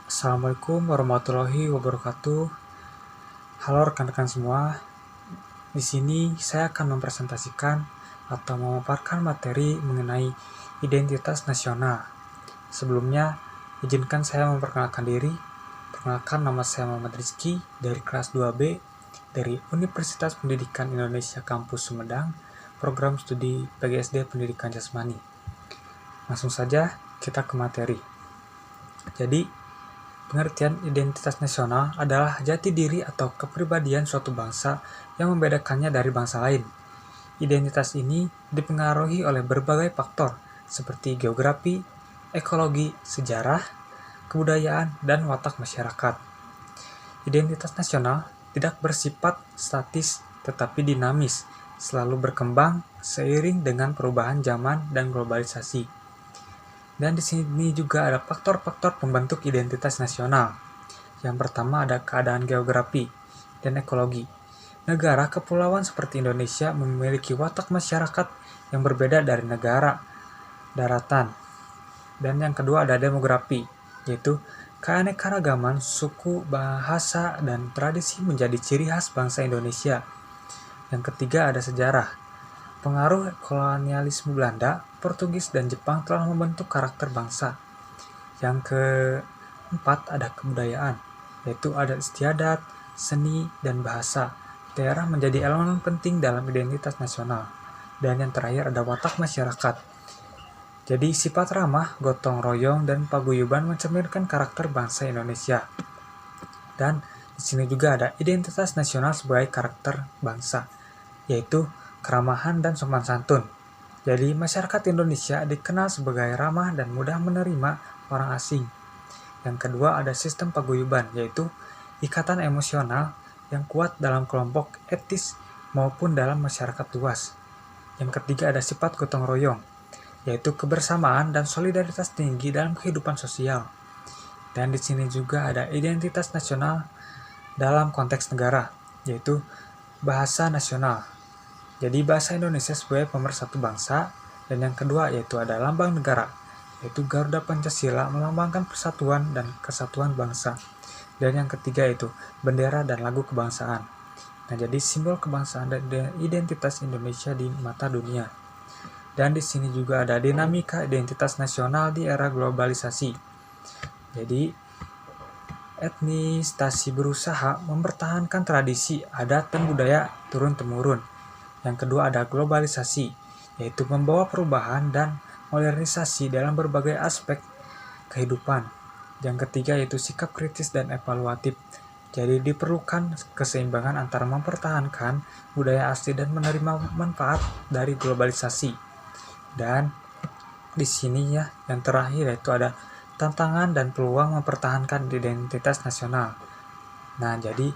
Assalamualaikum warahmatullahi wabarakatuh. Halo rekan-rekan semua. Di sini saya akan mempresentasikan atau memaparkan materi mengenai identitas nasional. Sebelumnya, izinkan saya memperkenalkan diri. Perkenalkan, nama saya Muhammad Rizky dari kelas 2B dari Universitas Pendidikan Indonesia Kampus Sumedang, program studi PGSD Pendidikan Jasmani. Langsung saja kita ke materi. Jadi, pengertian identitas nasional adalah jati diri atau kepribadian suatu bangsa yang membedakannya dari bangsa lain. Identitas ini dipengaruhi oleh berbagai faktor seperti geografi, ekologi, sejarah, kebudayaan, dan watak masyarakat. Identitas nasional tidak bersifat statis tetapi dinamis, selalu berkembang seiring dengan perubahan zaman dan globalisasi. Dan di sini juga ada faktor-faktor pembentuk identitas nasional. Yang pertama ada keadaan geografi dan ekologi. Negara kepulauan seperti Indonesia memiliki watak masyarakat yang berbeda dari negara daratan. Dan yang kedua ada demografi, yaitu keanekaragaman suku, bahasa, dan tradisi menjadi ciri khas bangsa Indonesia. Yang ketiga ada sejarah. Pengaruh kolonialisme Belanda, Portugis, dan Jepang telah membentuk karakter bangsa. Yang keempat ada kebudayaan, yaitu adat istiadat, seni, dan bahasa. Daerah menjadi elemen penting dalam identitas nasional. Dan yang terakhir ada watak masyarakat. Jadi sifat ramah, gotong royong, dan paguyuban mencerminkan karakter bangsa Indonesia. Dan di sini juga ada identitas nasional sebagai karakter bangsa, yaitu keramahan dan sopan santun. Jadi masyarakat Indonesia dikenal sebagai ramah dan mudah menerima orang asing. Yang kedua ada sistem paguyuban, yaitu ikatan emosional yang kuat dalam kelompok etis maupun dalam masyarakat luas. Yang ketiga ada sifat gotong royong, yaitu kebersamaan dan solidaritas tinggi dalam kehidupan sosial. Dan di sini juga ada identitas nasional dalam konteks negara, yaitu bahasa nasional. Jadi bahasa Indonesia sebagai pemersatu bangsa. Dan yang kedua yaitu ada lambang negara, yaitu Garuda Pancasila melambangkan persatuan dan kesatuan bangsa. Dan yang ketiga itu bendera dan lagu kebangsaan. Nah, jadi simbol kebangsaan dan identitas Indonesia di mata dunia. Dan di sini juga ada dinamika identitas nasional di era globalisasi. Jadi etnisasi berusaha mempertahankan tradisi, adat, dan budaya turun-temurun. Yang kedua ada globalisasi, yaitu membawa perubahan dan modernisasi dalam berbagai aspek kehidupan. Yang ketiga yaitu sikap kritis dan evaluatif. Jadi diperlukan keseimbangan antara mempertahankan budaya asli dan menerima manfaat dari globalisasi. Dan di sini ya yang terakhir yaitu ada tantangan dan peluang mempertahankan identitas nasional. Nah, jadi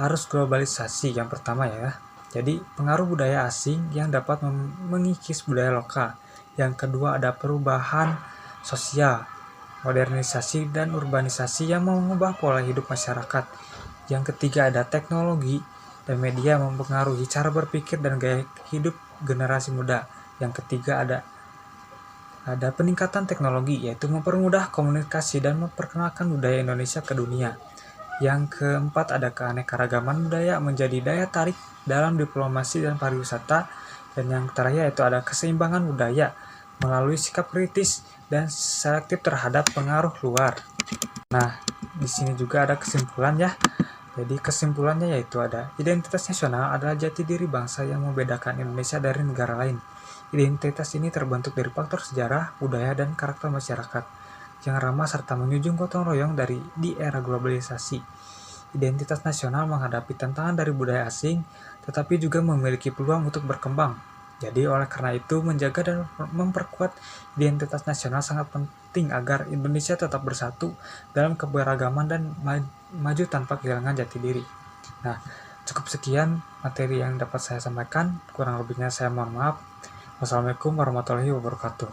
arus globalisasi yang pertama ya. Jadi pengaruh budaya asing yang dapat mengikis budaya lokal. Yang kedua ada perubahan sosial, modernisasi dan urbanisasi yang mengubah pola hidup masyarakat. Yang ketiga ada teknologi dan media mempengaruhi cara berpikir dan gaya hidup generasi muda. Yang ketiga ada peningkatan teknologi, yaitu mempermudah komunikasi dan memperkenalkan budaya Indonesia ke dunia. Yang keempat ada keanekaragaman budaya menjadi daya tarik dalam diplomasi dan pariwisata. Dan yang terakhir yaitu ada keseimbangan budaya melalui sikap kritis dan selektif terhadap pengaruh luar. Nah, di sini juga ada kesimpulan ya. Jadi kesimpulannya yaitu ada identitas nasional adalah jati diri bangsa yang membedakan Indonesia dari negara lain. Identitas ini terbentuk dari faktor sejarah, budaya, dan karakter masyarakat yang ramah serta menjunjung gotong royong di era globalisasi. Identitas nasional menghadapi tantangan dari budaya asing, tetapi juga memiliki peluang untuk berkembang. Jadi oleh karena itu menjaga dan memperkuat identitas nasional sangat penting agar Indonesia tetap bersatu dalam keberagaman dan maju tanpa kehilangan jati diri. Nah, cukup sekian materi yang dapat saya sampaikan. Kurang lebihnya saya mohon maaf. Wassalamualaikum warahmatullahi wabarakatuh.